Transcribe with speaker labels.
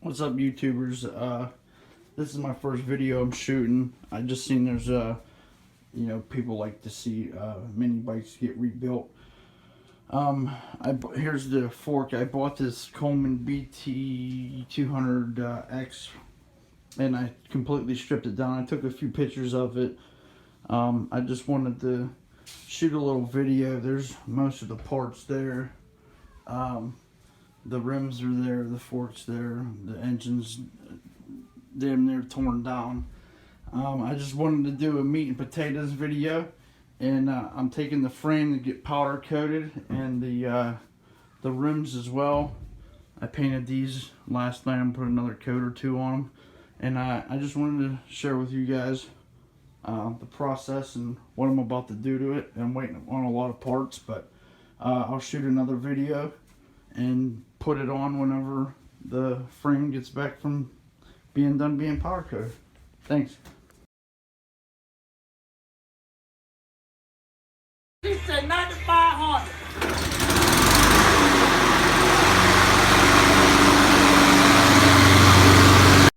Speaker 1: What's up, YouTubers? This is my first video I'm shooting. I just seen there's people like to see mini bikes get rebuilt. Here's the fork. I bought this Coleman BT 200X and I completely stripped it down. I took a few pictures of it. I just wanted to shoot a little video. There's most of the parts there. The rims are there, the fork's there, the engine's damn near torn down. I just wanted to do a meat and potatoes video, and I'm taking the frame to get powder coated and the rims as well. I painted these last night. I'm putting another coat or two on them, and I just wanted to share with you guys the process and what I'm about to do to it. I'm waiting on a lot of parts, but I'll shoot another video and put it on whenever the frame gets back from being powder coated. Thanks.
Speaker 2: He said 9,500.